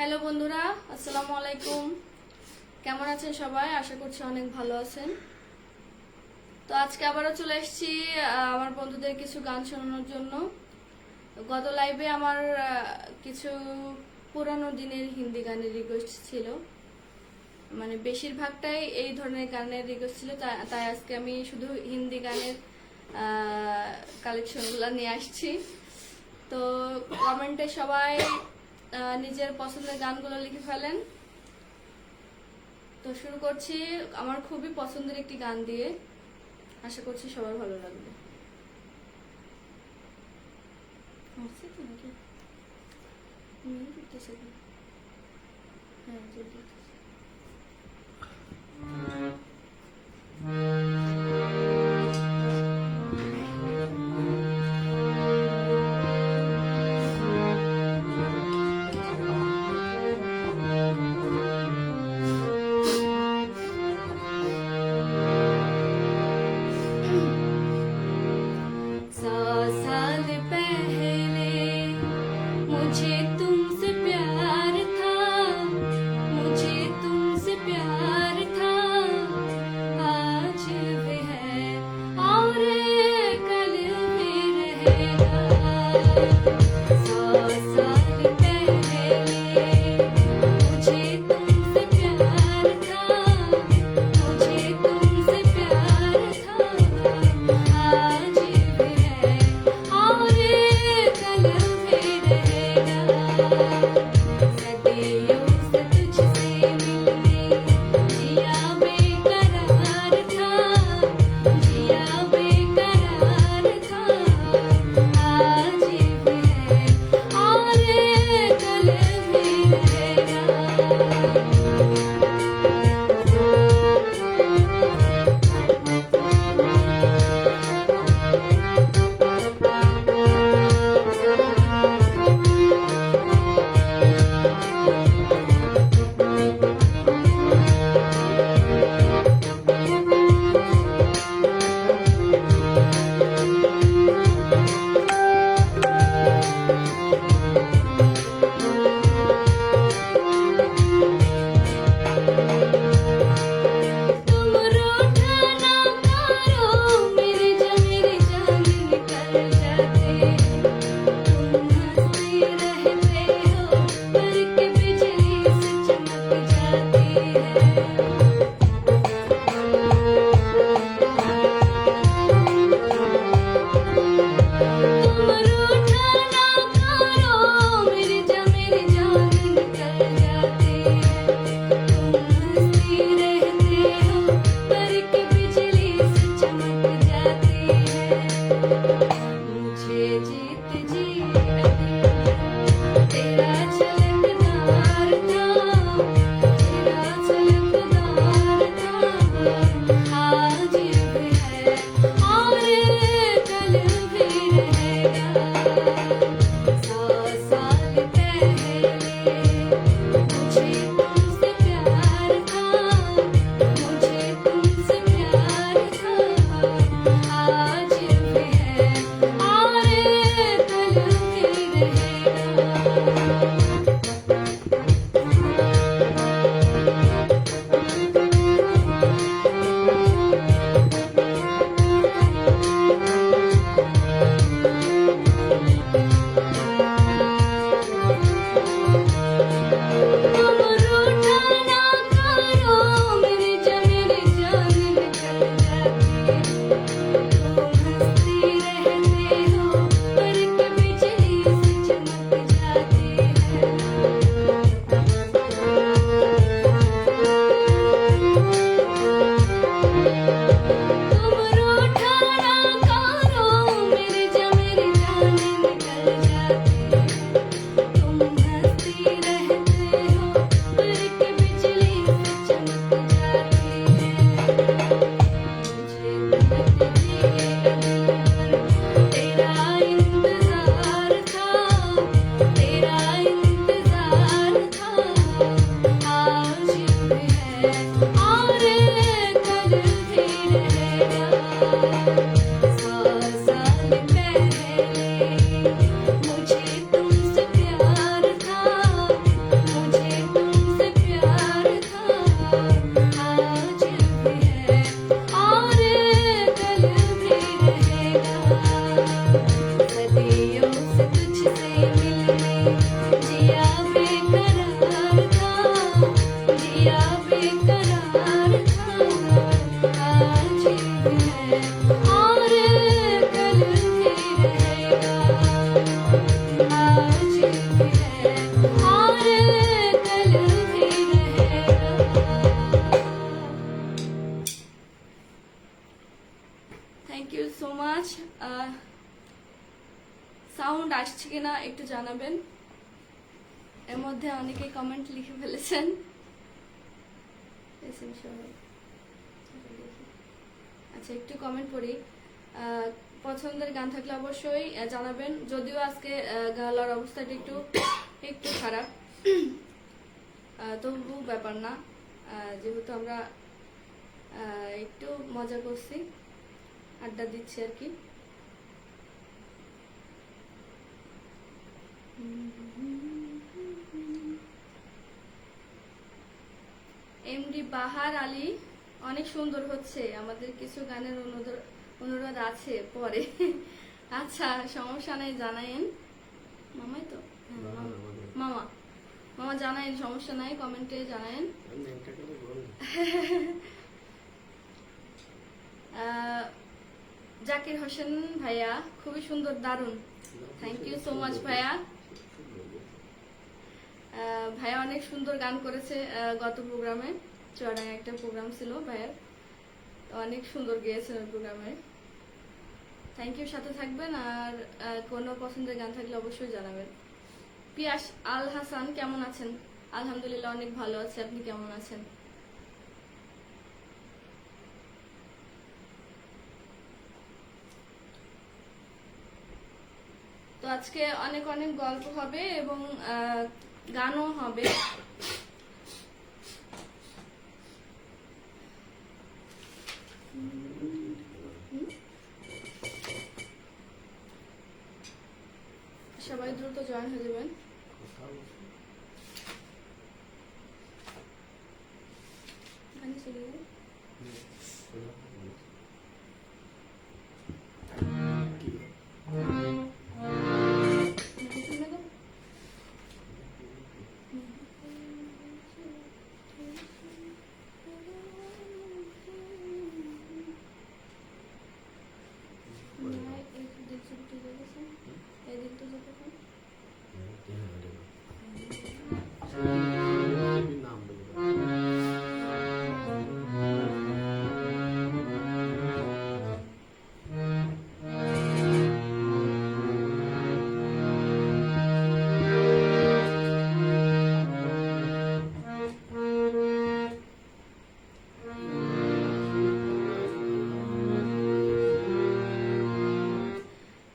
Hello বন্ধুরা, আসসালামু আলাইকুম। কেমন আছেন সবাই? আশা করছি অনেক ভালো আছেন। তো আজকে আবারও চলে এসেছি আমার বন্ধুদের কিছু গান শোনানোর জন্য। গত লাইভে আমার কিছু পুরানো দিনের হিন্দি গানের রিকোয়েস্ট ছিল, মানে বেশিরভাগটাই এই ধরনের গানের রিকোয়েস্ট ছিল, তাই আজকে আমি শুধু হিন্দি গানের কালেকশনগুলো নিয়ে আসছি। তো কমেন্টে সবাই নিজের পছন্দের গানগুলো লিখে ফেলেন। তো শুরু করছি আমার খুবই পছন্দের একটি গান দিয়ে। আশা করছি সবার ভালো লাগবে। হ্যাঁ, मुझे तुमसे प्यार था, मुझे तुमसे प्यार था। কিনা একটু জানাবেন। এর মধ্যে অনেকেই কমেন্ট লিখে ফেলেছেন। আচ্ছা, একটু কমেন্ট পড়ি। পছন্দের গান থাকলে অবশ্যই জানাবেন। যদিও আজকে গলার অবস্থাটা একটু একটু খারাপ, তবু ব্যাপার না, যেহেতু আমরা একটু মজা করছি, আড্ডা দিচ্ছি আর কি। এমডি বাহার আলী, অনেক সুন্দর হচ্ছে, আমাদের কিছু গানের অনুরোধ আছে পরে। আচ্ছা, সমস্যা নাই, জানায়েন। মামাই তো, মামা মামা জানায়েন, সমস্যা নাই, কমেন্টে জানায়েন। জাকির হোসেন ভাইয়া, খুবই সুন্দর, দারুণ, থ্যাংক ইউ সো মাচ ভাইয়া। ভাইয়া অনেক সুন্দর গান করেছে গত প্রোগ্রামে, চড়ায় একটা প্রোগ্রাম ছিল ভাইয়ার, অনেক সুন্দর গেয়েছেন ওই প্রোগ্রামে। থ্যাংক ইউ, সাথে থাকবেন। আর কোনো পছন্দের গান থাকলে অবশ্যই জানাবেন। পিয়াস আল হাসান, কেমন আছেন? আলহামদুলিল্লাহ, অনেক ভালো আছে, আপনি কেমন আছেন? তো আজকে অনেক অনেক গল্প হবে এবং গানও হবে। সবাই দ্রুত জয়েন হয়ে যাবেন।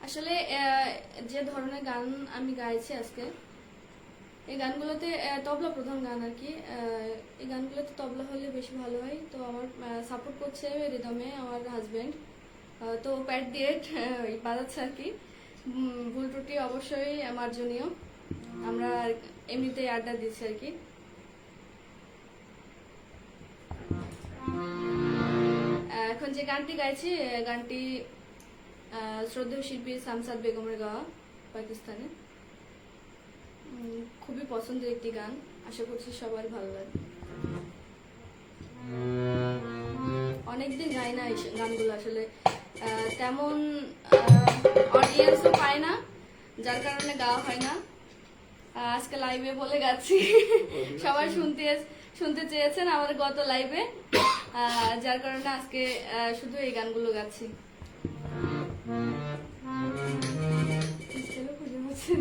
আসলে যে ধরনের গান আমি গাইছি আজকে, এই গানগুলোতে তবলা প্রধান গান আর কি। এই গানগুলোতে তবলা হলে বেশি ভালো হয়। তো আমার সাপোর্ট করছে রিদমে আমার হাজবেন্ড, তো প্যাড দিয়ে বাজাচ্ছে আর কি। ভুল ত্রুটি অবশ্যই মার্জনীয়, আমরা এমনিতেই আড্ডা দিচ্ছি আর কি। এখন যে গানটি গাইছি, গানটি শ্রদ্ধেয় শিল্পী শামসাদ বেগমের গাওয়া, পাকিস্তানে। খুবই পছন্দের একটি গান, আশা করছি সবার ভালো লাগে। অনেকদিন গাই না এই গানগুলো, আসলে তেমন অডিয়েন্সও পায় না, যার কারণে গাওয়া হয় না। আজকে লাইভে বলে গাচ্ছি, সবাই শুনতে চেয়েছেন আমার গত লাইভে, যার কারণে আজকে শুধু এই গানগুলো গাচ্ছি। খুঁজে হচ্ছে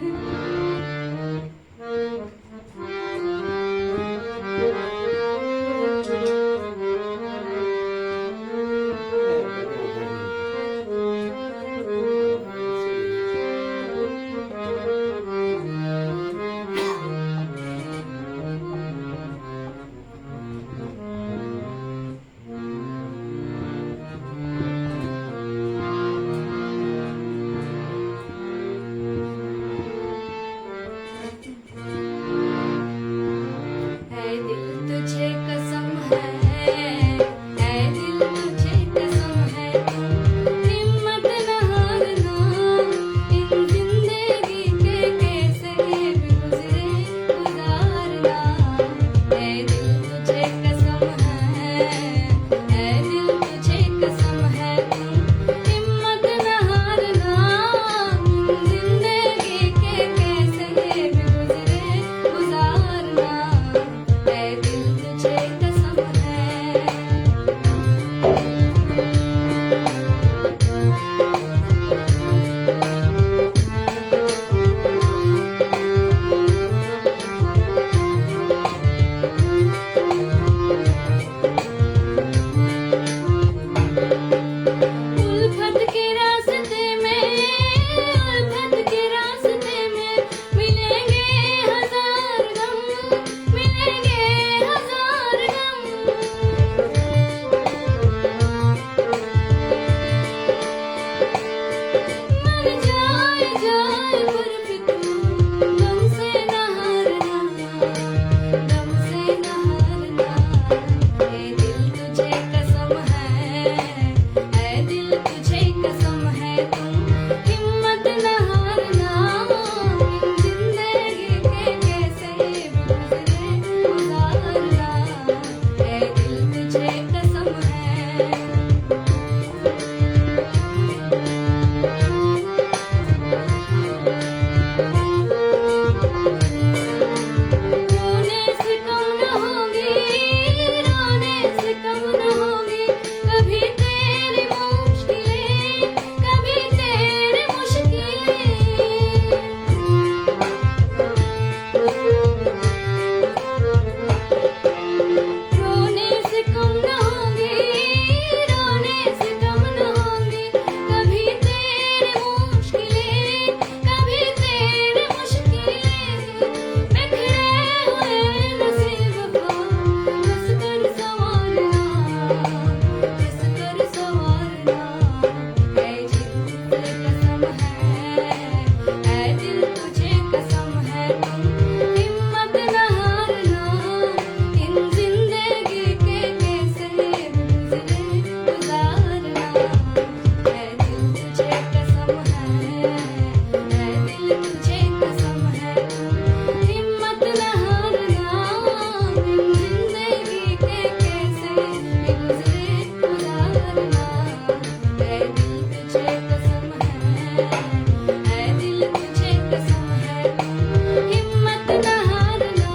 हिम्मत न हारना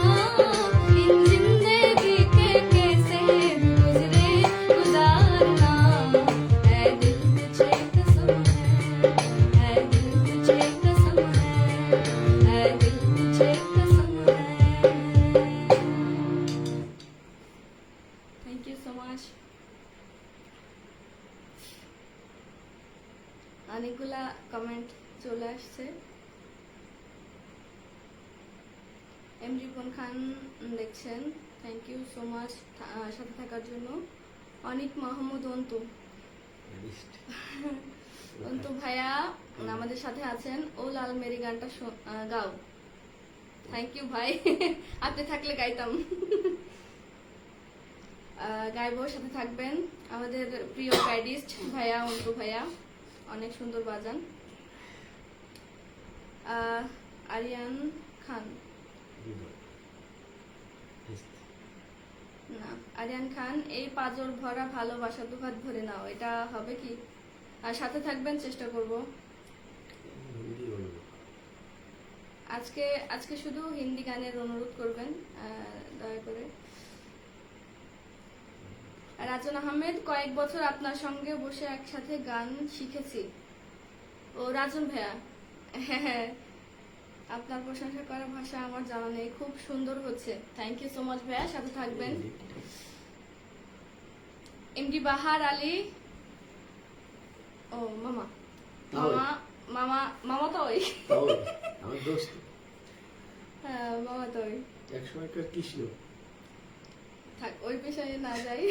इन जिंदगी के कैसे गुजरे गुजारना है दिल तुझे कसम है दिल तुझे कसम है दिल तुझे कसम है। Thank you so much. অনেকগুলা কমেন্ট চলে আসছে। এম রিপন খান দেখছেন, থ্যাংক ইউ সো মাচ সাথে থাকার জন্য। অনিক মাহমুদ অন্তু অন্তু ভাইয়া আমাদের সাথে আছেন। ও লাল মেরি গানটা গাও। থ্যাংক ইউ ভাই, আপনি থাকলে গাইতাম। গাইবো, সাথে থাকবেন। আমাদের প্রিয় গাইডিস্ট ভাইয়া অন্তু ভাইয়া অনেক সুন্দর বাজান। আরিয়ান খান না, আরিয়ান খান এই পাজর ভরা ভালোবাসা দুহাত ভরে নাও, এটা হবে কি? আর সাথে থাকবেন, চেষ্টা করব। আজকে আজকে শুধু হিন্দি গানের অনুরোধ করবেন দয়া করে। রাজন আহমেদ, কয়েক বছর আপনার সঙ্গে বসে একসাথে গান শিখেছি। ও রাজন ভাইয়া, হ্যাঁ, আপনার প্রশংসা করার ভাষা আমার জানা নেই, খুব সুন্দর হচ্ছে। থ্যাংক ইউ সো মাচ ভাইয়া, সাথে থাকবেন। এমডি বাহার আলী, ও মামা মামা মামা মামা তো ওই আমার দোস্ত, হ্যাঁ মামা তো ওই এক সময়কার কৃষ্ণ। থাক, ওই বিষয়ে না যাই,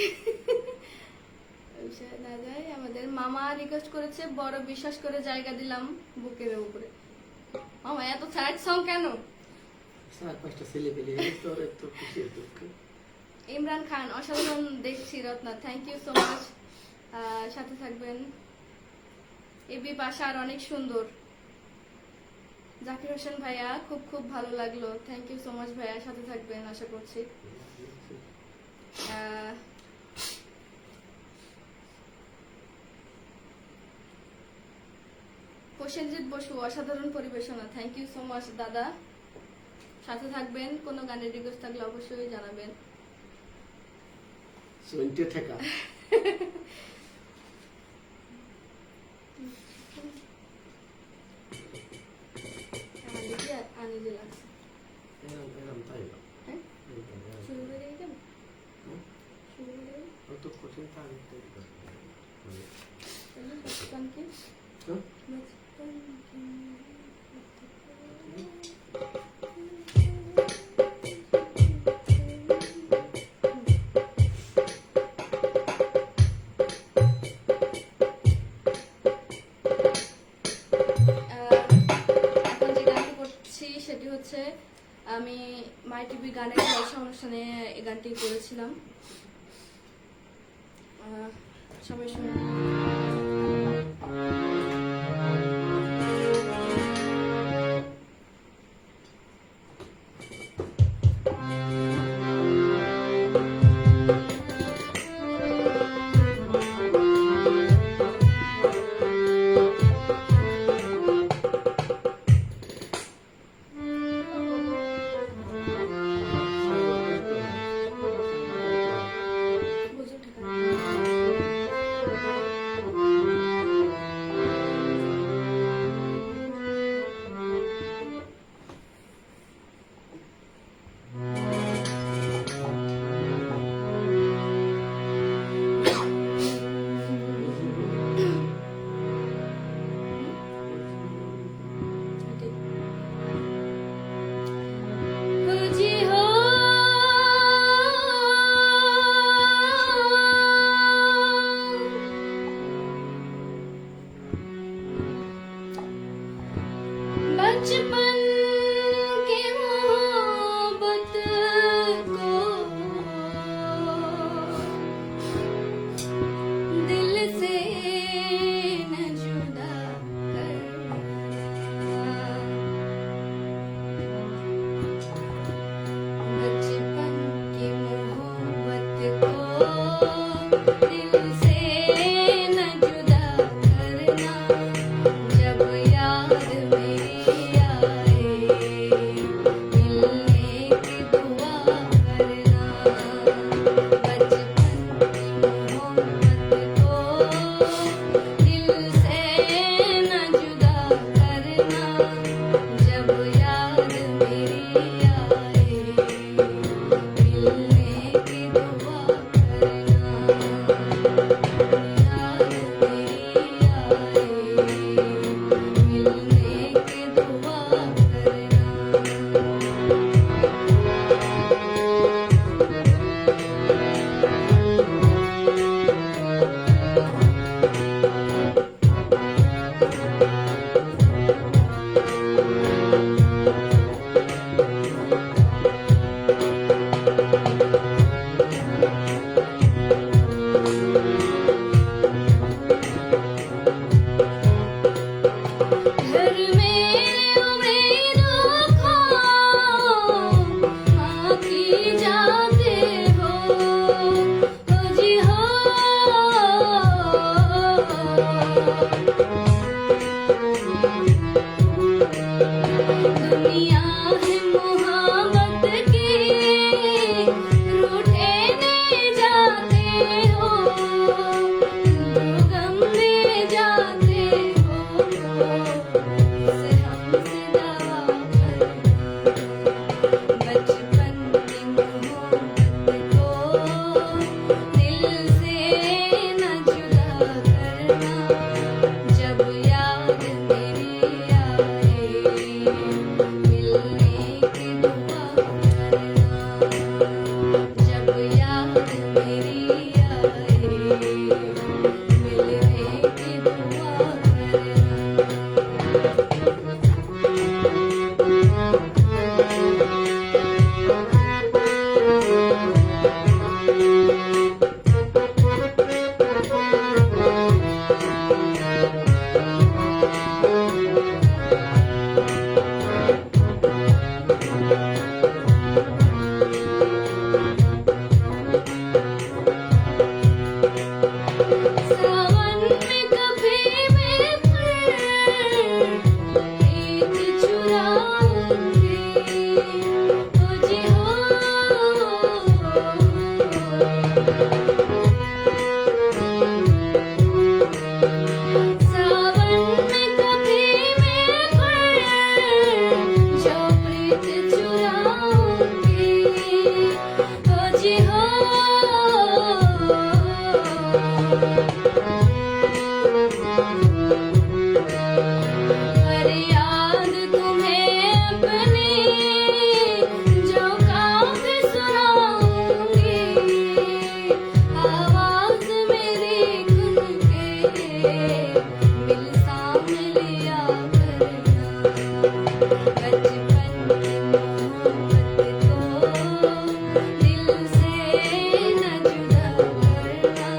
ওই বিষয়ে না যাই। আমাদের মামা রিকোয়েস্ট করেছে বড় বিশ্বাস করে জায়গা দিলাম বুকের উপরে। মামা এত স্যাড সং কেন? 4-5টা ছেলে পেলে তোর এত খুশি দুঃখ। ইমরান খান, অসাধারণ দেখছি Ratna, thank you so much, সাথে থাকবেন। এবি পাশার অনেক সুন্দর। জাকির হোসেন ভাইয়া, খুব খুব ভালো লাগলো, থ্যাংক ইউ সো মাচ ভাইয়া, সাথে থাকবেন আশা করছি। প্রসেনজিৎ বসু, অসাধারণ পরিবেশনা, থ্যাংক ইউ সো মাচ দাদা, সাথে থাকবেন। কোনো গানের রিকোয়েস্ট থাকলে অবশ্যই জানাবেন। সইতে থাকা আনিজে লাগছে, এরম তাই না? হ্যাঁ শুরু করে দিই, শুরু করে অত কঠিন তাই তৈরি করতে হবে। बचपन के हाँ? बचपन की এখন যে গানটি করছি সেটি হচ্ছে, আমি মাই টিভি গানের জলসা অনুষ্ঠানে এই গানটি করেছিলাম। সবাই শুনে दुनिया है मोहब्बत की, रूठे नहीं जाते हो, गम में जाते हो, इसे हमसे दवा बचपन की मोहब्बत को दिल से न जुदा करना, जब याद मेरी आए मिलने की दुआ करना, जब याद मेरी आए मिलने की दुआ सावन में कभी मैं प्रीत चुराऊंगी, तुझे हो सावन में कभी मैं जो प्रीत चुराऊंगी, तुझे हो पर याद तुम्हें अपनी जो काफी सुनाऊंगी, आवाज मेरी खुद के मिल सामने लिया करना, बचपन की मोहब्बत को दिल से न जुदा करना,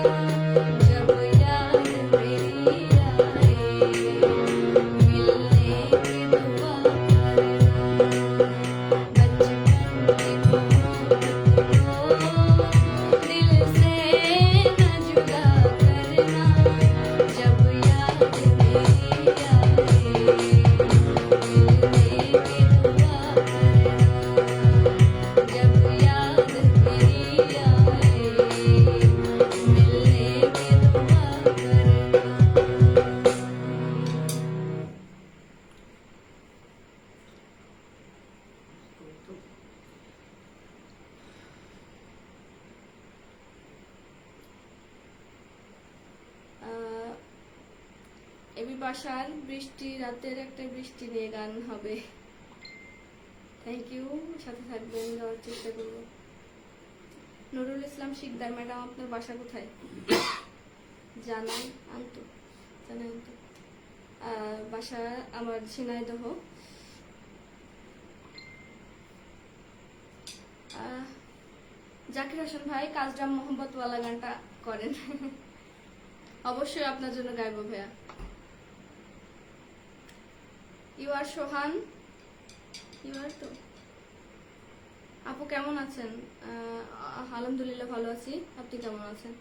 जब याद मेरी आए मिलने की दुआ करना, बचपन की मोहब्बत को दिल से न जुदा करना, जब याद मेरी आए मिलने की दुआ करना, जब याद मेरी आए मिलने की दुआ करना। এবি বাসার বৃষ্টি রাতের একটা বৃষ্টি নিয়ে গান হবে। থ্যাংক ইউ, সাথে থাকবেন, যাওয়ার চেষ্টা করব। নুরুল ইসলাম শিকদার ম্যাডাম, আপনার বাসা কোথায়? জানাই আনতো, জানাই আনতো। বাসা আমার ঝিনাইদহ। জাকির হোসেন ভাই কাজরাম মোহাম্মদওয়ালা গানটা করেন। অবশ্যই আপনার জন্য গাইবো ভাইয়া। ইউ আর সোহান, ইউ আর তো। আপু কেমন আছেন? আলহামদুলিল্লাহ ভালো আছি, আপনি কেমন আছেন?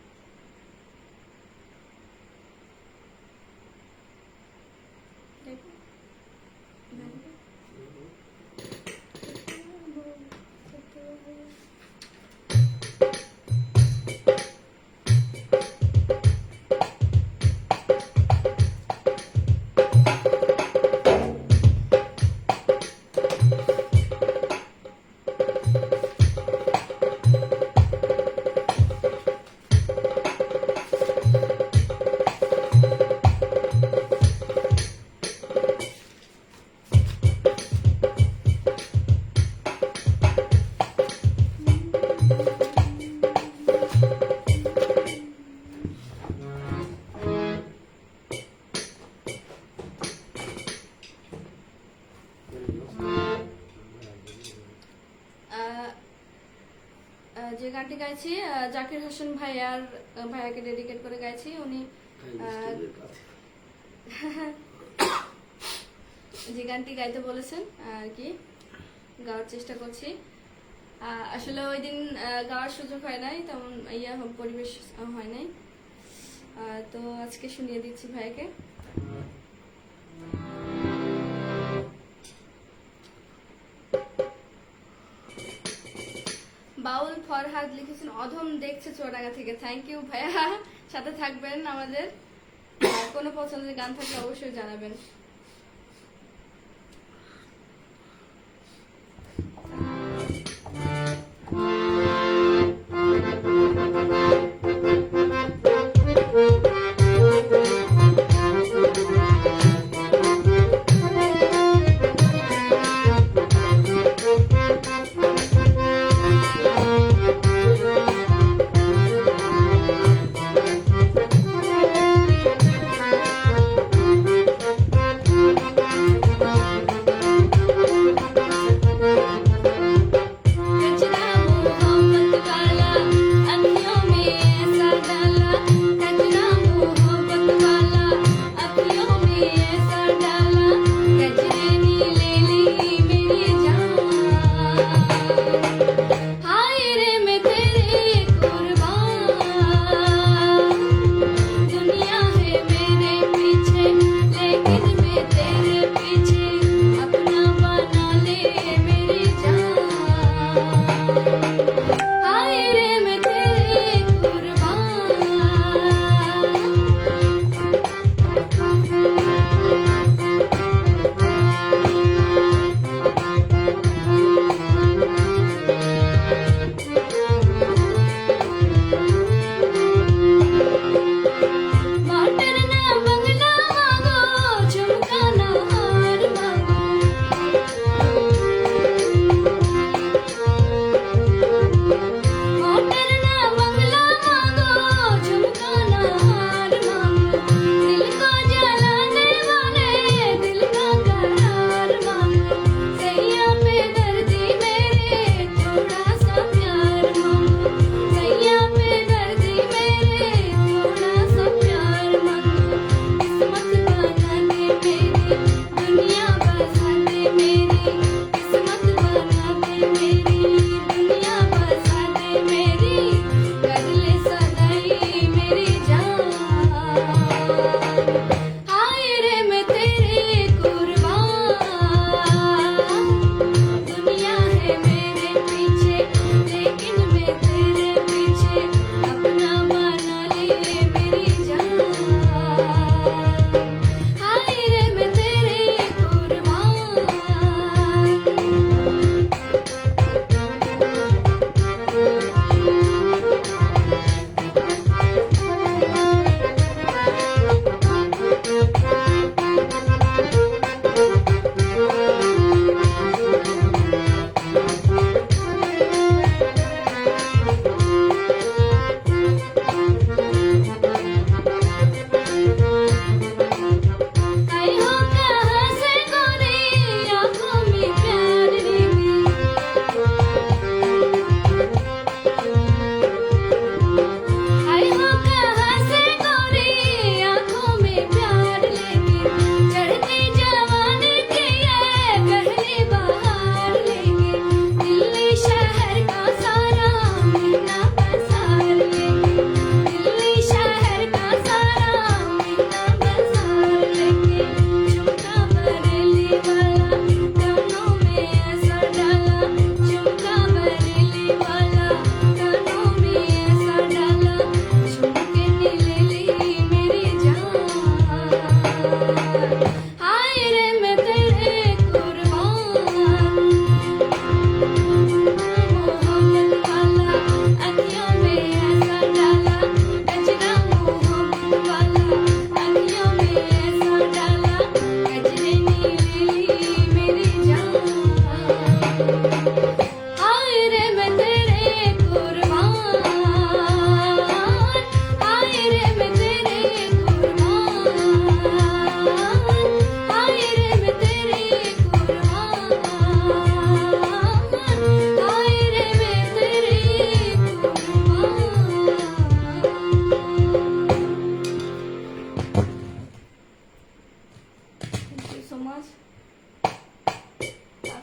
যে গানটি গাইছি জাকির হোসেন ভাইয়াকে ডেডিকেট করে গাইছি। উনি যে গানটি গাইতে বলেছেন আর কি গাওয়ার চেষ্টা করছি। আসলে ওই দিন গাওয়ার সুযোগ হয় নাই, তেমন পরিবেশ হয় নাই, তো আজকে শুনিয়ে দিচ্ছি ভাইকে। বাউল ফরহাদ লিখেছেন অধম দেখছে চুয়াডাঙ্গা থেকে। থ্যাংক ইউ ভাইয়া, সাথে থাকবেন আমাদের। আর কোনো পছন্দের গান থাকলে অবশ্যই জানাবেন।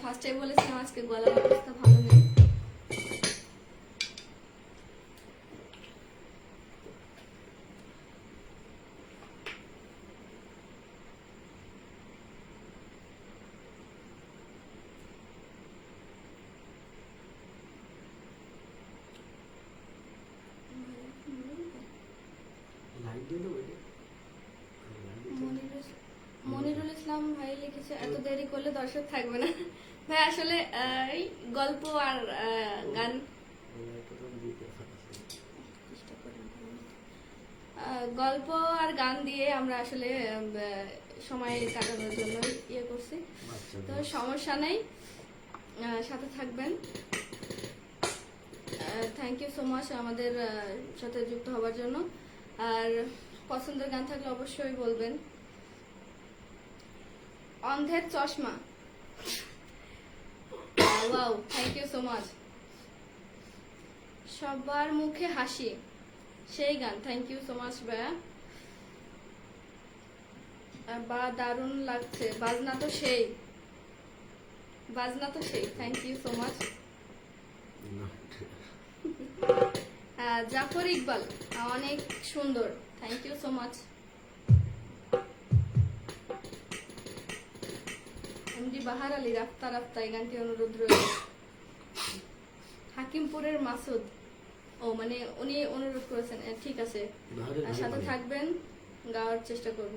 ফার্স্টে বলেছিলাম আজকে গলার অবস্থা ভালো নেই। আচ্ছা, এত দেরি করলে দর্শক থাকবে না ভাই। আসলে এই গল্প আর গান গল্প আর গান দিয়ে আমরা আসলে সময় কাটানোর জন্য ইয়ে করছি। তো সমস্যা নেই, সাথে থাকবেন। থ্যাংক ইউ সো মাচ আমাদের সাথে যুক্ত হবার জন্য। আর পছন্দের গান থাকলে অবশ্যই বলবেন। অন্ধের চশমা, wow, thank you so much. সবার মুখে হাসি, সেই গান, থ্যাংক ইউ সো মাচ ভাইয়া। বা দারুণ লাগছে, বাজনা তো সেই, বাজনা তো সেই, thank you so much. Zafar Iqbal, অনেক সুন্দর, thank you so much. MD Bahar Ali, Rafta Rafta, এই গানটি অনুরোধ রয়েছে। হাকিমপুরের মাসুদ, ও মানে উনি অনুরোধ করেছেন, ঠিক আছে, সাথে থাকবেন, গাওয়ার চেষ্টা করব।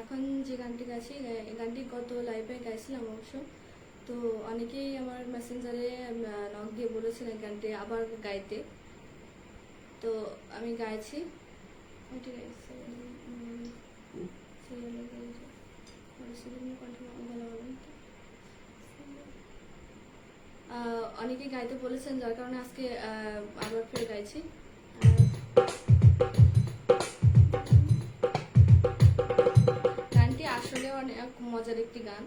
এখন যে গানটি গাইছি, এই গানটি গত লাইভে গাইছিলাম অবশ্য। তো অনেকেই আমার মেসেঞ্জারে নক দিয়ে বলেছেন এই গানটি আবার গাইতে, তো আমি গাইছি। অনেকেই গাইতে বলেছেন, যার কারণে আজকে আবার ফের গাইছি। গানটি আসলে অনেক মজার একটি গান।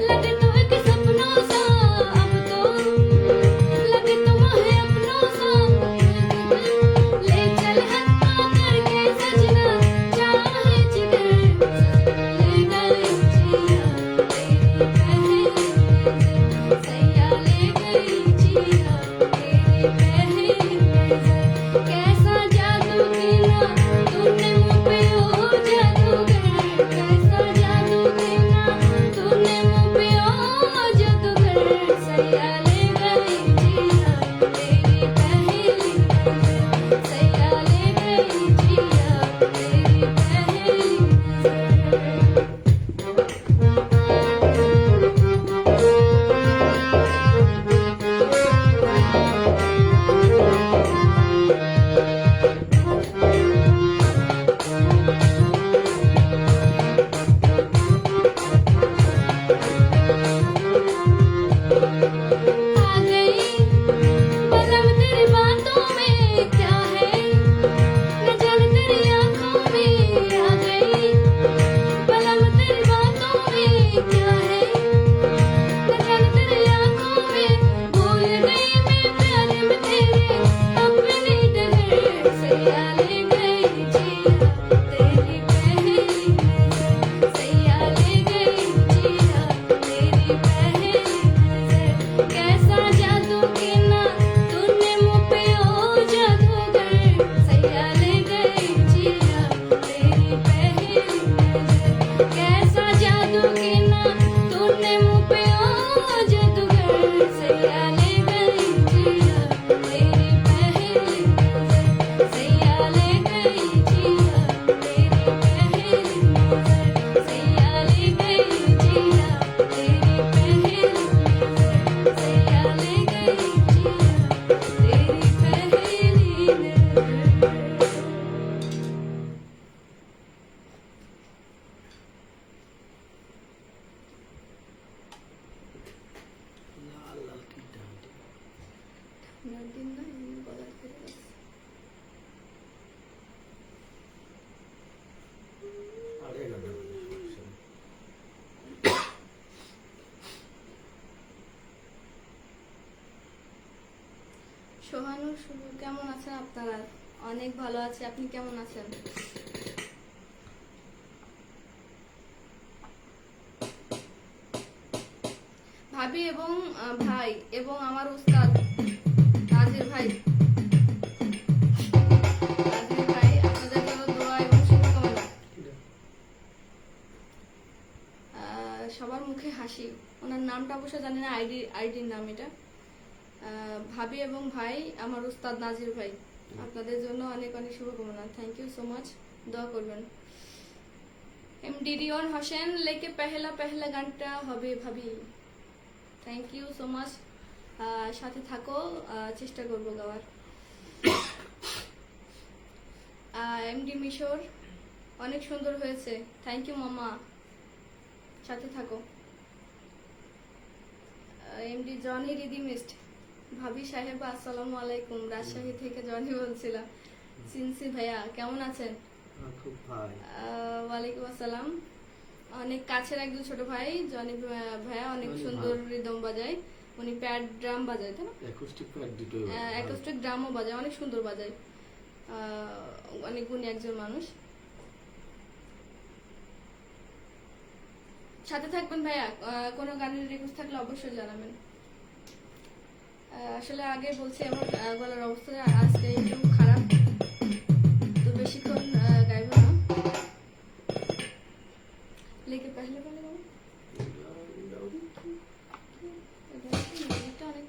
लगे সোহানু শুভ, কেমন আছেন আপনারা? অনেক ভালো আছে, আপনি কেমন আছেন? ভাবি এবং ভাই এবং আমার উস্তাদ নাজির ভাই, নাজির ভাই আপনাদের জন্য দোয়া এবং শুভকামনা। সবার মুখে হাসি, ওনার নামটা অবশ্য জানি না, আইডির নাম এটা। ভাবি এবং ভাই আমার উস্তাদ নাজির ভাই, আপনাদের জন্য অনেক অনেক শুভকামনা। থ্যাংক ইউ সো মাচ, দোয়া করবেন। এমডিডিওন হোসেন, লেকে পেহলা পেহলা গানটা হবে ভাবি। থ্যাংক ইউ সো মাচ, সাথে থাকো, চেষ্টা করবো গাওয়ার। এমডি মিশর, অনেক সুন্দর হয়েছে, থ্যাংক ইউ মামা, সাথে থাকো। এমডি জনি রিদিমিস্ট, ভাবি সাহেব আসসালামু আলাইকুম, রাজশাহী থেকে জনি বলছিলাম। সিনসি ভাইয়া কেমন আছেন? খুব ভাই। ওয়ালাইকুম আসসালাম। অনেক কাছের একজন ছোট ভাই জনি ভাইয়া, অনেক সুন্দর রিদম বাজায়, উনি প্যাড ড্রাম বাজায়, তাই না? অ্যাকোস্টিক প্যাড দুটো, অ্যাকোস্টিক ড্রামও বাজায়, অনেক সুন্দর বাজায়, অনেক গুণী একজন মানুষ। সাথে থাকবেন ভাইয়া, কোনো গানের রিকোয়েস্ট থাকলে অবশ্যই জানাবেন। আসলে আগে বলছি আমার গলার অবস্থা আজকে একটু খারাপ, তো বেশিক্ষণ গাইব না। লেকে পহলে পহলে গাবো, মিউজিকটা অনেক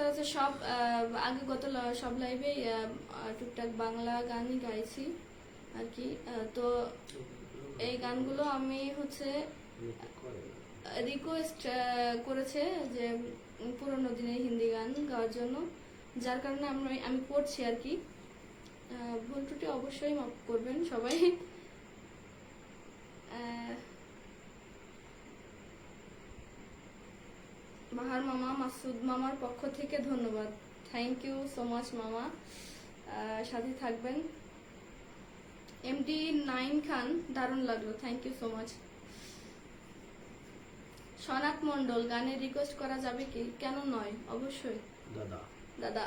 সচরাচর সব আগে সব লাইভে টুকটাক বাংলা গানই গাইছি আর কি। তো এই গানগুলো আমি হচ্ছে রিকোয়েস্ট করেছে যে পুরোনো দিনের হিন্দি গান গাওয়ার জন্য, যার কারণে আমি করছি আর কি। ভুল ত্রুটি অবশ্যই মাফ করবেন সবাই। বাহার মামা মাসুদ মামার পক্ষ থেকে ধন্যবাদ, থ্যাংক ইউ সো মাচ মামা, সাথে থাকবেন। MD9 খান, দারুণ লাগলো, thank you so much. সনাত Mondal, গানের রিকোয়েস্ট করা যাবে কি? কেন নয়, অবশ্যই দাদা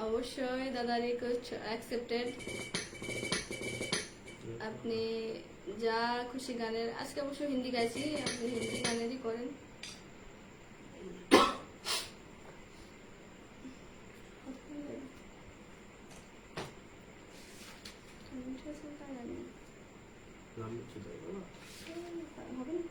অবশ্যই দাদা, রিকোয়েস্ট অ্যাকসেপ্টেড। আপনি যা খুশি গানের, আজকে অবশ্য হিন্দি গাইছি, আপনি হিন্দি গানেরই করেন। হবে না?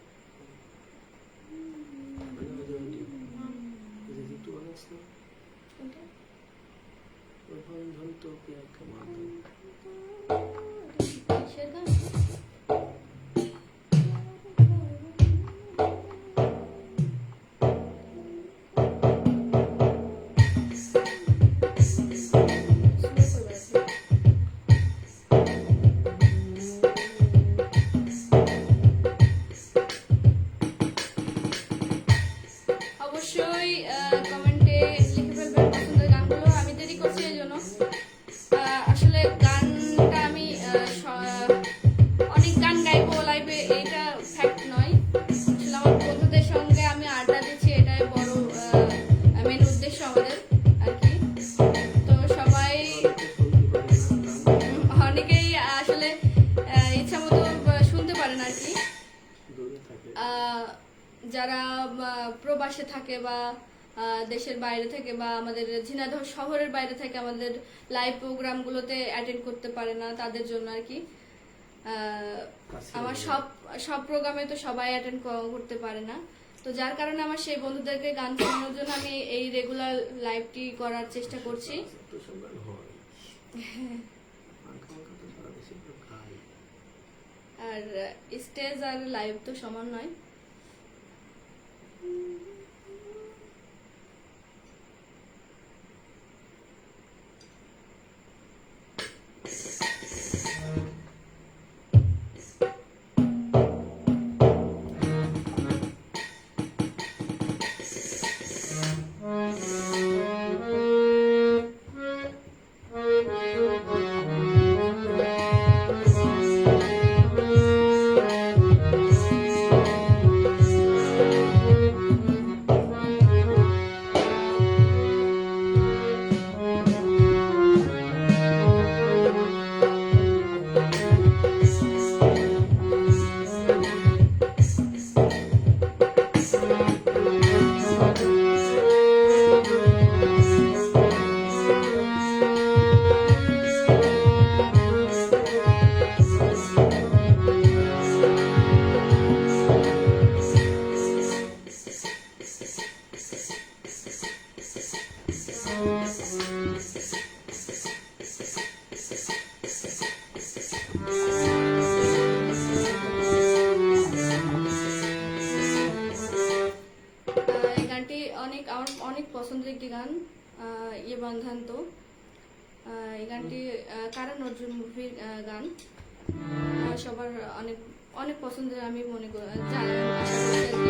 কিসের গান? অবশ্যই কমেন্টে লিখে ফেলবেন পছন্দের গানগুলো। আমি দেরি করছি এই জন্য, আসলে গানটা আমি অনেক গান গাইবো লাইভে, এটা ফ্যাক্ট নয়। আসলে আমার বন্ধুদের সঙ্গে আমি আড্ডা দিচ্ছি, এটাই বড় মেন উদ্দেশ্য আমাদের আর কি। তো সবাই, অনেকেই আসলে ইচ্ছা মতো শুনতে পারেন আর কি। যারা প্রবাসে থাকে বা দেশের বাইরে থেকে বা আমাদের ঝিনাইদহ শহরের বাইরে থেকে আমাদের লাইভ প্রোগ্রামগুলোতে অ্যাটেন্ড করতে পারে না, তাদের জন্য আর কি। আমার সব প্রোগ্রামে তো সবাই অ্যাটেন্ড করতে পারে না, তো যার কারণে আমার সেই বন্ধুদেরকে গান শোনানোর জন্য আমি এই রেগুলার লাইভটি করার চেষ্টা করছি। আর স্টেজ আর লাইভ তো সমান নয়। অনেক পছন্দের একটি গান, ইয়ে বান্ধান তো। এই গানটি কারণ অর্জুন মুভির গান, সবার অনেক অনেক পছন্দের আমি মনে করি, জানি, আশা করি আর কি।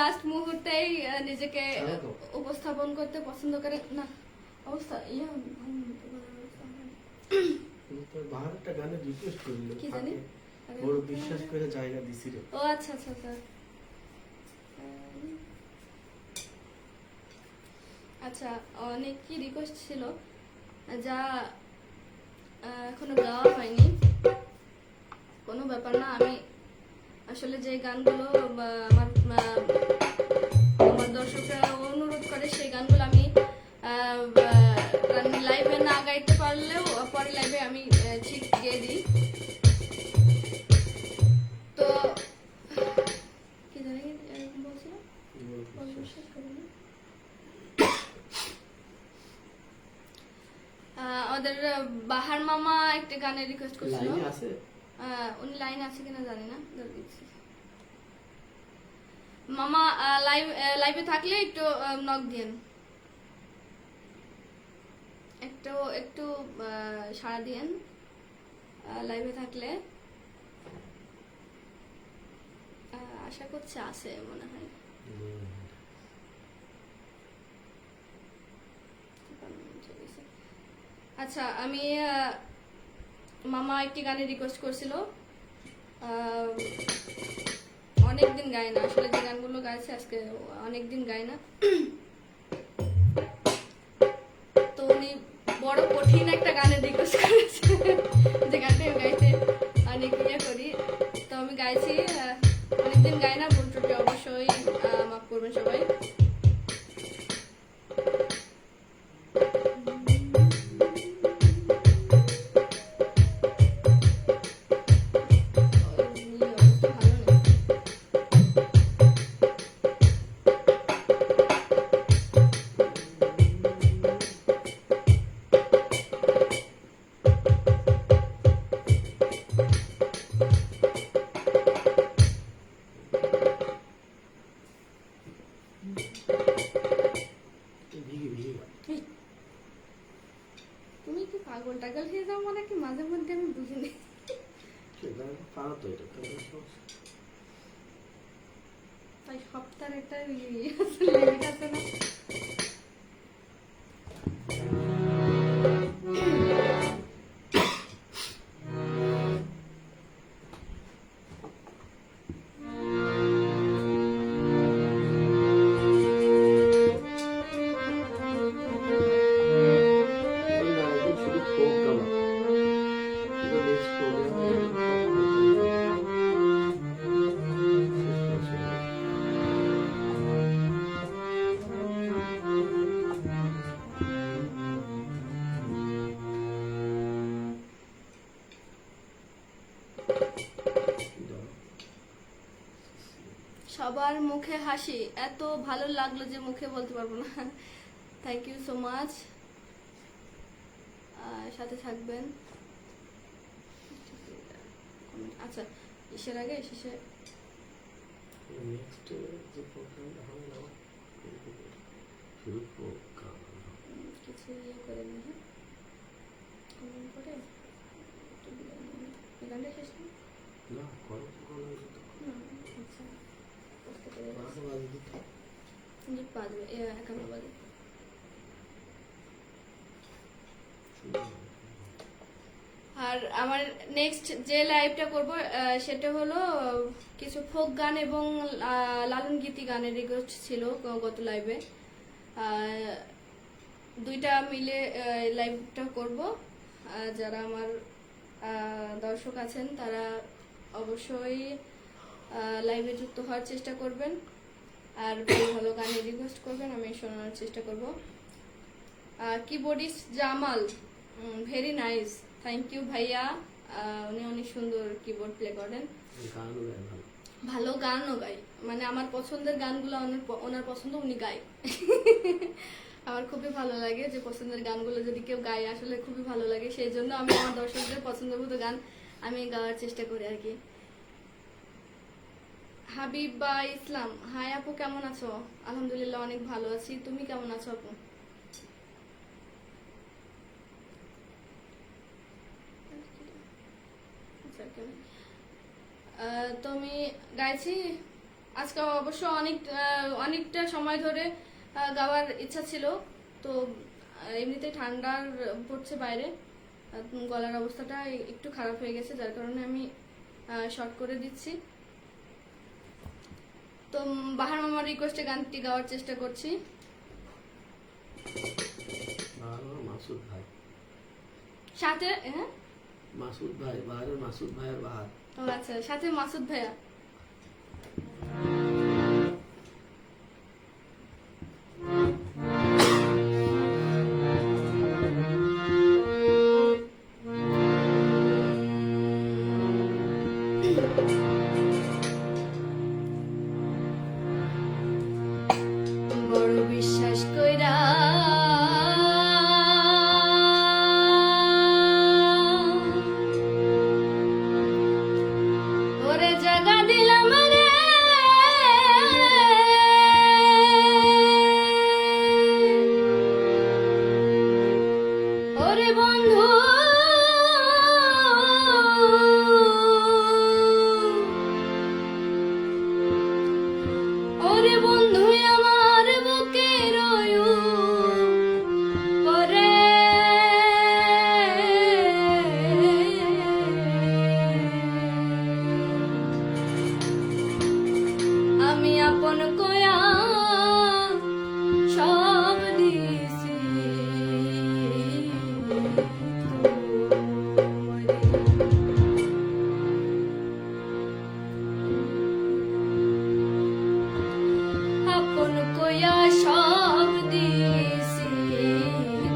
লাস্ট মুহূর্তেই নিজেকে ছাড়ো তো। উপস্থাপন করতে পছন্দ করে না অবস্থা কিন্তু তোর বাহার একটা গানে রিকোয়েস্ট করলো কি জানি? বড় বিশ্বাস করে জায়গা দিছি রে। ও আচ্ছা আচ্ছা আচ্ছা আচ্ছা অনেক কি রিকোয়েস্ট ছিল যা এখনো গাওয়া হয়নি। কোনো ব্যাপার না, আমি আসলে যে গানগুলো আমার দর্শকরা অনুরোধ করে সেই গানগুলো আমি লাইভে না গাইতে পারলেও পরে লাইভে আমি ঠিক গিয়ে দিই। তো কি জানি এরকম বলছিলাম বিশ্বাস করি না। আমাদের বাহার মামা একটা গানের রিকোয়েস্ট করছিল। লাইনে আছে? উনি লাইন আছে কিনা জানি না, দিচ্ছি। মামা লাইভে থাকলে একটু নক দিয়েন, একটু একটু সাড়া দিয়েন লাইভে থাকলে। আশা করছি আছে মনে হয়। আচ্ছা আমি মামা একটি গানের রিকোয়েস্ট করছিল, অনেকদিন গায় না আসলে, যে গানগুলো গাইছে আজকে অনেকদিন গায় না। তো উনি বড় কঠিন একটা গানের রিকোয়েস্ট করেছে, যে গানটা আমি গাইতে অনেক ইয়ে করি। তো আমি গাইছি, অনেকদিন গাই না, ভুল ত্রুটি অবশ্যই মাফ করবেন সবাই। তুমি কি পাগল টাগল হয়ে যাও মানে কি মাঝে মধ্যে, আমি বুঝিনি। পারো তো এটা তাই সপ্তাহের একটা লিমিট আছে না। শুধু ফোক গাওয়া নেক্সট সবার মুখে হাসি, এত ভালো লাগলো যে মুখে বলতে পারবো না। থ্যাংক ইউ সো মাচ, সাথে থাকবেন। আচ্ছা ইসের আগে শেষে নেক্সট যে প্রোগ্রাম হবে না শুধু প্রোগ্রাম কিছু ইয়ে করে নি, হ্যাঁ কমেন্ট করে গানটা শেষ না। না করো আচ্ছা বুঝতে পেরে গেছি। 5 বাজে 51 বাজে। আর আমার নেক্সট যে লাইভটা করব সেটা হলো কিছু ফোক গান এবং লালন গীতি গানের রিকোয়েস্ট ছিল গত লাইভে, দুইটা মিলে লাইভটা করব। যারা আমার দর্শক আছেন তারা অবশ্যই লাইভে যুক্ত হওয়ার চেষ্টা করবেন, আর ভালো ভালো গানের রিকোয়েস্ট করবেন, আমি শোনানোর চেষ্টা করব। Keyboardist Jamal, very nice, thank you ভাইয়া। উনি অনেক সুন্দর কিবোর্ড প্লে করেন, ভালো গানও গায়, মানে আমার পছন্দের গানগুলো ওনার পছন্দ, উনি গায়। আমার খুবই ভালো লাগে যে পছন্দের গানগুলো যদি কেউ গায়, আসলে খুবই ভালো লাগে। সেই জন্য আমি আমার দর্শকদের পছন্দের মতো গান আমি গাওয়ার চেষ্টা করি আর কি। হাবিবা ইসলাম, হাই আপু কেমন আছো? আলহামদুলিল্লাহ অনেক ভালো আছি, তুমি কেমন আছো আপু? তুমি গাইছি আজকে অবশ্য অনেকটা সময় ধরে গাওয়ার ইচ্ছা ছিল, তো এমনিতেই ঠান্ডার পড়ছে বাইরে, গলার অবস্থাটা একটু খারাপ হয়ে গেছে, যার কারণে আমি শর্ট করে দিচ্ছি। তো বাহার মামার রিকোয়েস্টে গানটি গাওয়ার চেষ্টা করছি। মাসুদ ভাই সাথে হ্যাঁ মাসুদ ভাই, বাহারের মাসুদ ভাইয়ের বাহার। ও আচ্ছা, সাথে মাসুদ ভাইয়া। বড় বিশ্বাস কইরা ওরে জায়গা দিলাম রে, ওরে বন্ধু ওরে বন্ধু আমার বুকে রয়ু পরে, আমি আপন কয়া সব দিছি আপন কয়া সব দিছি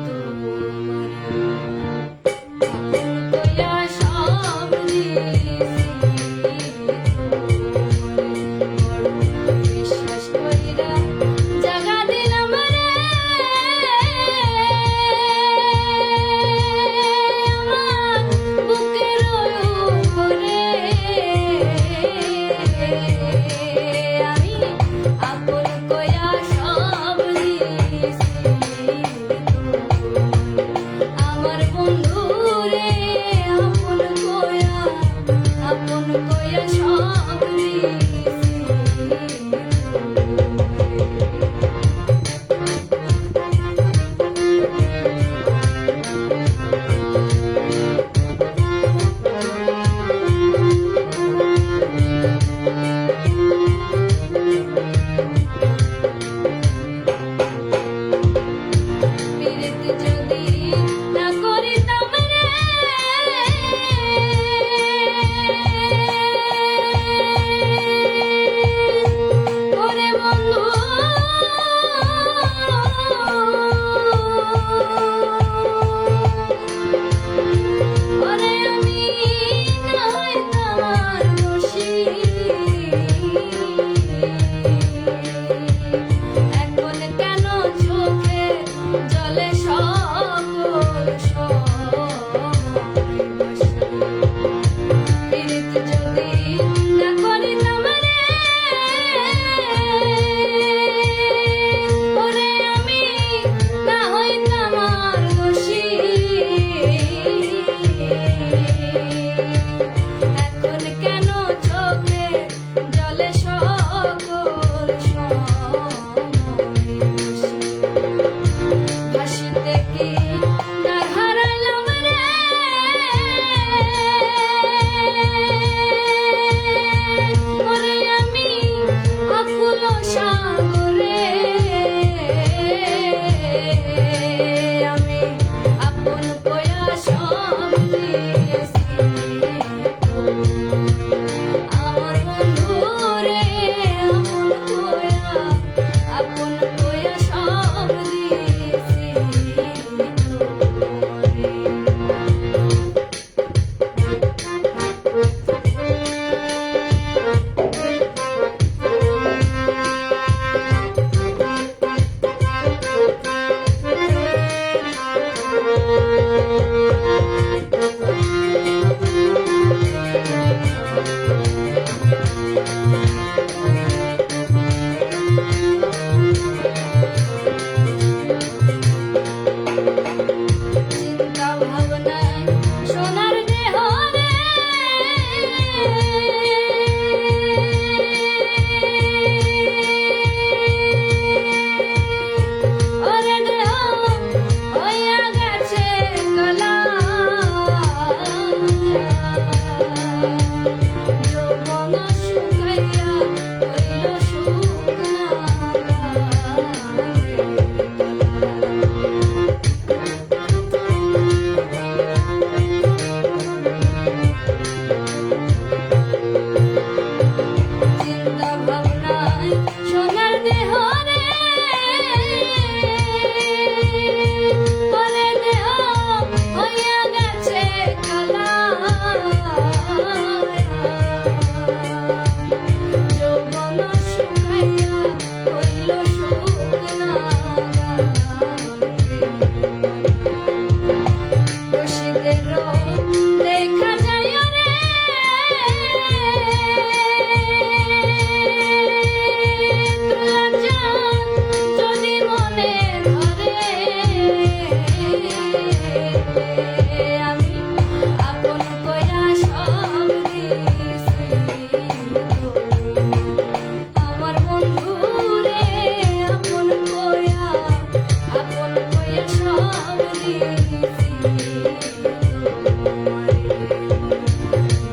তোমারে, আপন কয়া সব দিছি তোমারে, বড় বিশ্বাস কইরা জাগা দিলাম রে, আমার বুকের উপরে আমি আপন কয়া সব দিছি আমার বন্ধু রে, আপন কয়া সব দিছি। পিরিত যদি না করিতাম রে, ওরে বন্ধু ওরে আমি না হইতাম আর দোষী, এখন কেন চোখে জলে সকল সময় বসে, পিরিত যদি না করিতাম রে, ওরে আমি না হইতাম আর দোষী, এখন কেন চোখে জলে সকল সময় বসে, ভাসিতে কি না হারাইলাম রে, ওরে আমি আকুল সাগরে, আমি আপন কয়া সব দিছি আমার বন্ধু রে, আপন কয়া সব দিছি চিন্তা ভাবনায় সোনার দেহ রে,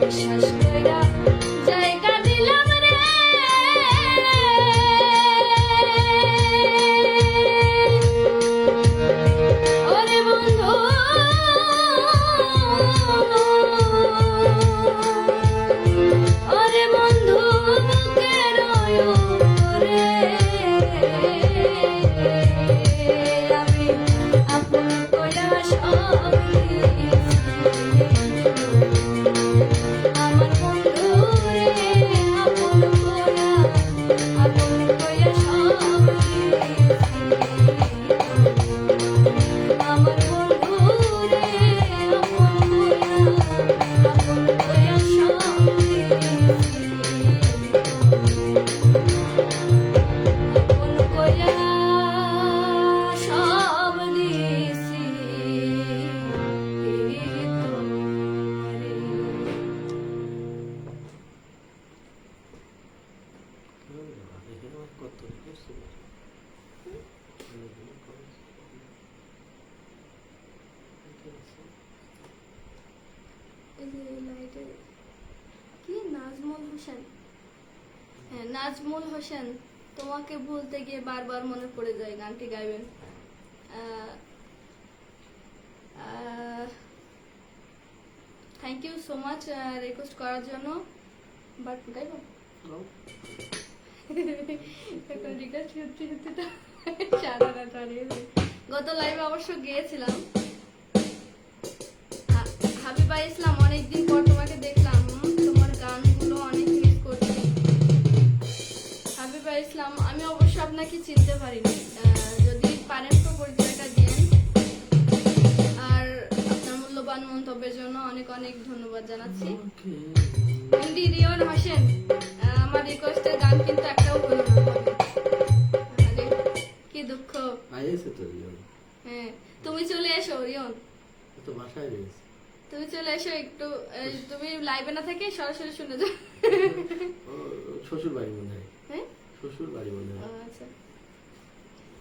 বিশ্বাস কইরা জায়গা দিলাম রে ওরে বন্ধু ওরে বন্ধু বুকের ওরে আমি আপন কইরা সব আমার বন্ধু রে আপন কইরা সব আমার বন্ধু রে আপন কইরা সব আপন কইরা সব দিছি কত কিছু এই যে লাইটে কি নাজমুল হোসেন, হ্যাঁ নাজমুল হোসেন, তোমাকে ভুলতে গিয়ে বারবার মনে পড়ে যায় গানটি গাইবেন। Thank you so much request করার জন্য, বাট গাইব এখন রিকোয়েস্ট হচ্ছে তো সারা রাত হারিয়ে যায়। গত লাইভে অবশ্য গিয়েছিলাম। হাবিবা ইসলাম, অনেকদিন পর তোমাকে দেখলাম, তোমার গানগুলো অনেক মিস করছি। হাবিবা ইসলাম, আমি অবশ্য আপনাকে চিনতে পারিনি, যদি পারেন তো পরিচয়টা দিন। আর আপনার মূল্যবান মন্তব্যের জন্য অনেক অনেক ধন্যবাদ জানাচ্ছি। এমডি রিয়ন হোসেন, আমার রিকোয়েস্টের গান কিন্তু একটাও হলো না। আরে কি দুঃখ। আইএসে তো রিয়ন হ্যাঁ তুমি চলে এসো রিয়ন, তো বাসায় রয়েছে। তুমি চলে এসো একটু, তুমি লাইভে না থেকে সরাসরি শুনে যাও। ও শ্বশুর বাড়ি মনে হয়, হ্যাঁ শ্বশুর বাড়ি মনে হয়। আচ্ছা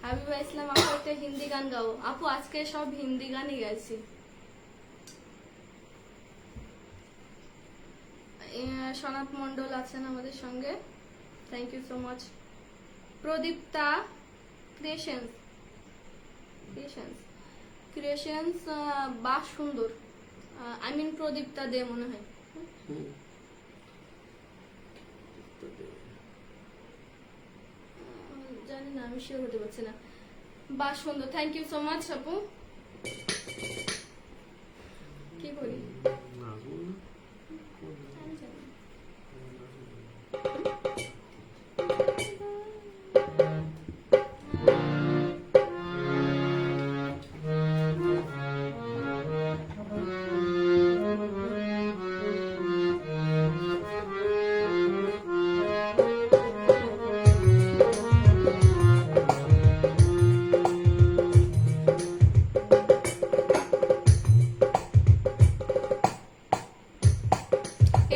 হাবিবা ইসলাম, আপু একটা হিন্দি গান গাও। আপু আজকে সব হিন্দি গানই গাইছি। সনাত মন্ডল আছেন আমাদের সঙ্গে, thank you so much. Pradipta creations creations creations বাহ সুন্দর, আই মিন প্রদীপ্তা দে মনে হয়। জানি না, আমি শিওর হতে পারছি না। বাহ সুন্দর, থ্যাংক ইউ সো মাচ আপু। কি করি নাজমুল না? আমি জানি না।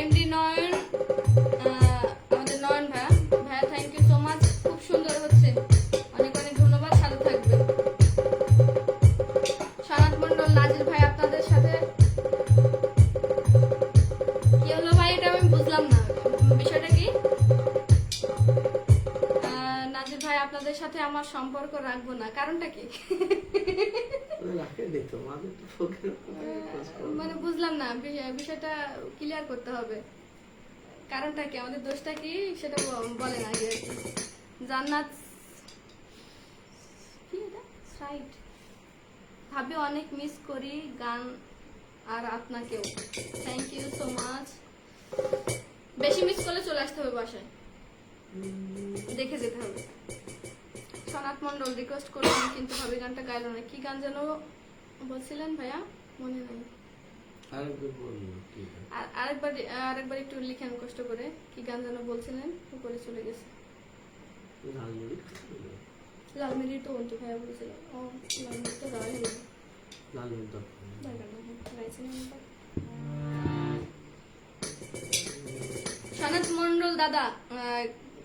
এমডি নয়ন, আমাদের নয়ন ভাইয়া, ভাইয়া থ্যাংক ইউ সো মাচ, খুব সুন্দর হচ্ছে, অনেক অনেক ধন্যবাদ, সাথে থাকবে। সনাত মন্ডল, নাজির ভাই আপনাদের সাথে কি হলো ভাই, এটা আমি বুঝলাম না, বিষয়টা কি? নাজির ভাই আপনাদের সাথে আমার সম্পর্ক রাখবো না, কারণটা কি? রাখেনি তো, মাঝে তো ফোকের মানে বুঝলাম না, বিষয়টা ক্লিয়ার করতে হবে, কারণটা কি, আমাদের দোষটা কি সেটা বলেন আগে আর কি। জান্নাত কি এটা সাইট, ভাবি অনেক মিস করি গান আর আপনাকেও, থ্যাংক ইউ সো মাচ। বেশি মিস করলে চলে আসতে হবে বাসায়, দেখে যেতে হবে। সনাত মন্ডল রিকোয়েস্ট করলাম কিন্তু ভাবি গানটা গাইলো না, কি গান যেন বলছিলেন ভাইয়া, মনে নেই। আরেকবার একটু লিখেন কষ্ট করে, কি গান যেন বলছিলেন, উপরে চলে গেছে। লালমিরি তো অন্ত ভাইয়া বলেছিল, ও লালমিরি তো গাওয়াই হলো, সনাত মন্ডল দাদা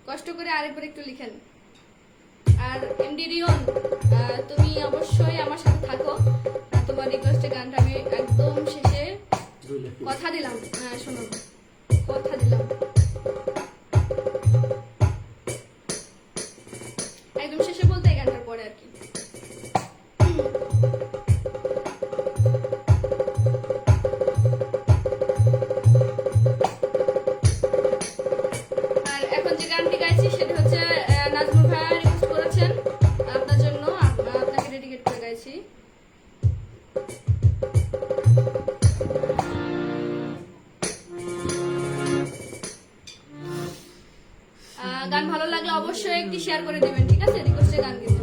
কষ্ট করে আরেকবার একটু লিখেন। আর এমডি রিয়ন, তুমি অবশ্যই আমার সাথে থাকো, তোমার রিকোয়েস্টে গানটা আমি একদম শেষে 2 লাখ কথা দিলাম, শোনো, কথা দিলাম, একদম শেষে বলতে এই গানটার পরে আর কি। আর এখন যে গানটি গাইছি সেটা হচ্ছে নাজমুল ভাইয়া রিকোয়েস্ট করেছেন আপনার জন্য, আপনাকে ডেডিকেট করে গাইছি। গান ভালো লাগলে অবশ্যই একটি শেয়ার করে দিবেন, ঠিক আছে? রিকোয়েস্টের গান কিন্তু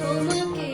তোমাকে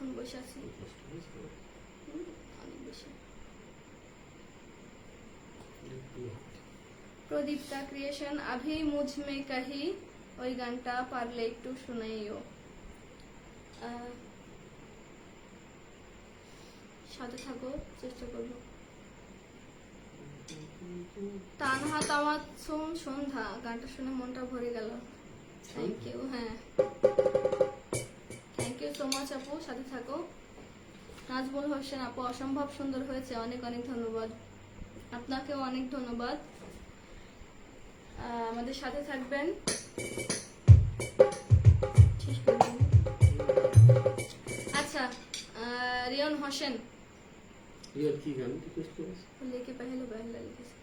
অনেকক্ষণ বসে আছি। অনেক বেশি। প্রদীপ্তা ক্রিয়েশন, আভি মুঝ মে কাহি, ওই গানটা পারলে একটু শোনাইও। সাথে থাকো, চেষ্টা করবো। তানহা তামাৎসুম সন্ধ্যা, গানটা শুনে মনটা ভরে গেল। Thank you. হ্যাঁ, থ্যাংক ইউ সো মাচ আপু, সাথে থাকো। নাজমুল হোসেন আপু, অসম্ভব সুন্দর হয়েছে, অনেক অনেক ধন্যবাদ। আপনাকেও অনেক ধন্যবাদ। আমাদের সাথে থাকবেন। আচ্ছা, রিয়ন হোসেন, ইয়ার কি গান রিকোয়েস্ট করেছে? লেকে পহেলে পহেলা লিখেছে।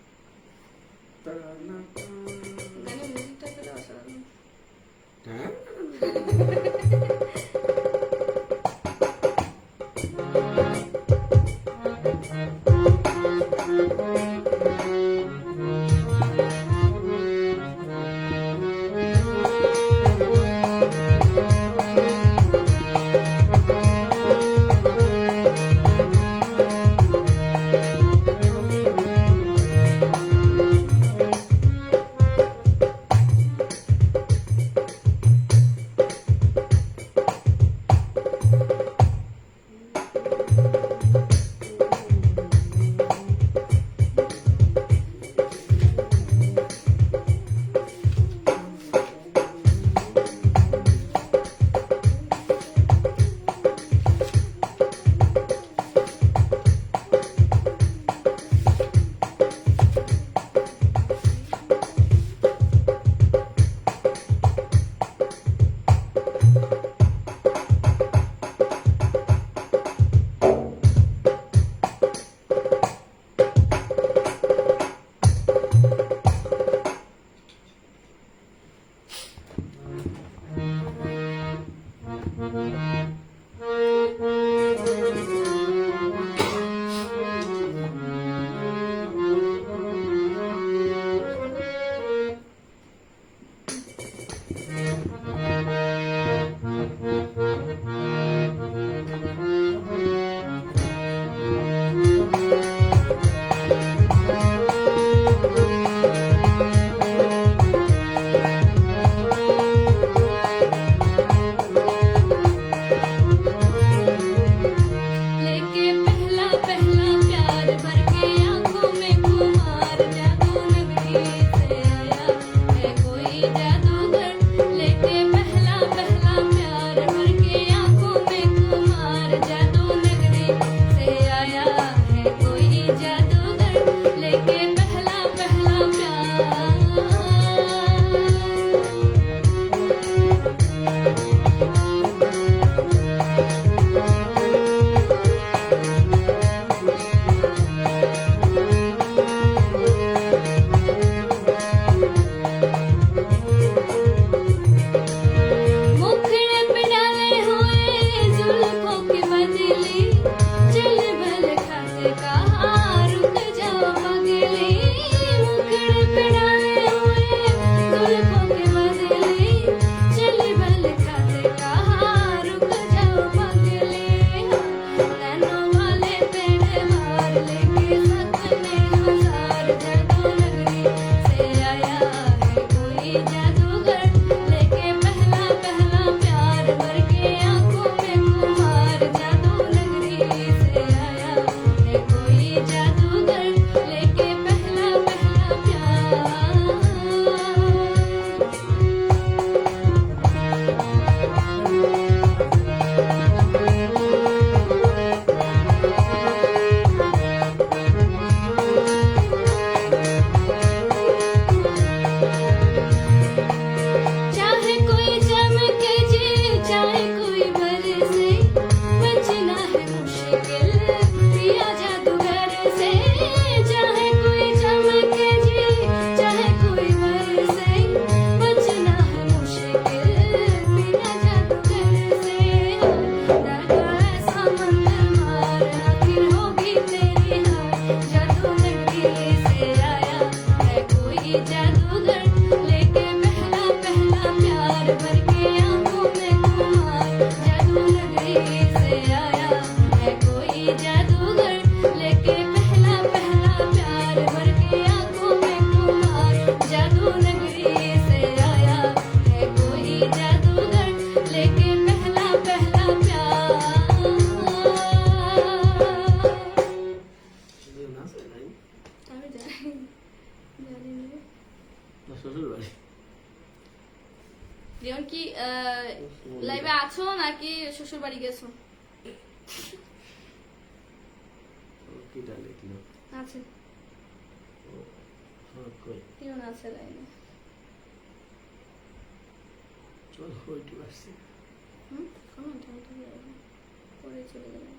তারা না গানের মিউজিকটা পেলে অসাধারণ। হ্যাঁ ও কি ডালে দিল আছে ও হ্যাঁ কই কেউ না আছে লাইনে। চল হইটু আসছে কোনো ঠান্ডা পরে চলে গেলাম।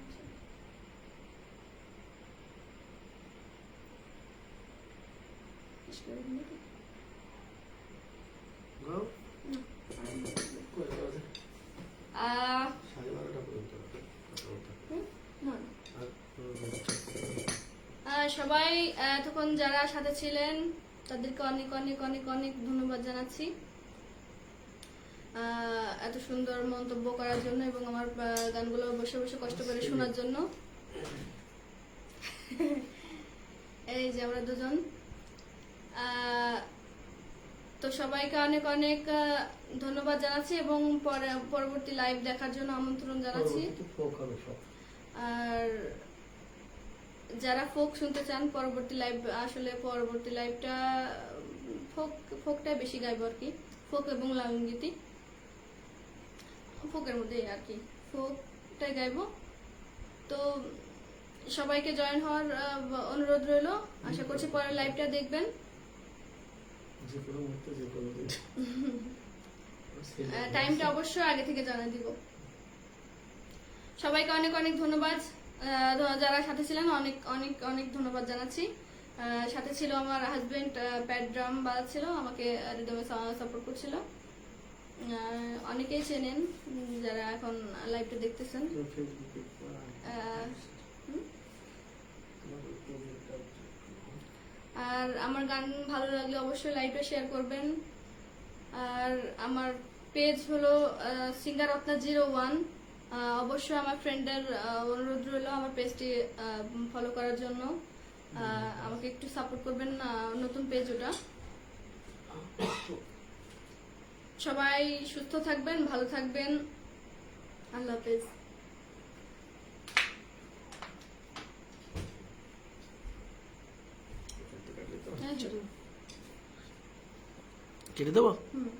গাও কই বাজে আহ 12:30 পর্যন্ত না সবাই এতক্ষণ যারা সাথে ছিলেন তাদেরকে অনেক অনেক অনেক অনেক ধন্যবাদ জানাচ্ছি এত সুন্দর মন্তব্য করার জন্য এবং আমার গানগুলো বসে বসে কষ্ট করে শোনার জন্য। এই যে আমরা দুজন তো সবাইকে অনেক অনেক ধন্যবাদ জানাচ্ছি এবং পরবর্তী লাইভ দেখার জন্য আমন্ত্রণ জানাচ্ছি। আর যারা ফোক শুনতে চান পরবর্তী লাইভ, আসলে পরবর্তী লাইভটা ফোকটাই বেশি গাইব আর কি, ফোক এবং লালঙ্গীতি ফোকের মধ্যে আর কি, ফোকটাই গাইব। তো সবাইকে জয়েন হওয়ার অনুরোধ রইল, আশা করছি পরের লাইভটা দেখবেন। টাইমটা অবশ্যই আগে থেকে জানিয়ে দিব। সবাইকে অনেক অনেক ধন্যবাদ, যারা সাথে ছিলেন অনেক অনেক অনেক ধন্যবাদ জানাচ্ছি। সাথে ছিল আমার হাজবেন্ড, প্যাড ড্রাম বাজাচ্ছিল, আমাকে রিদমে সাপোর্ট করছিল। অনেকেই চেনেন যারা এখন লাইভটা দেখতেছেন। আর আমার গান ভালো লাগলে অবশ্যই লাইভটা শেয়ার করবেন। আর আমার পেজ হলো সিঙ্গার রত্না 01, অবশ্যই আমার ফ্রেন্ডের অনুরোধ রইল আমার পেজটি ফলো করার জন্য। আমাকে একটু সাপোর্ট করবেন, নতুন পেজ ওটা। সবাই সুস্থ থাকবেন, ভালো থাকবেন, আল্লাহ হাফেজ। কেটে দেবো। হুম।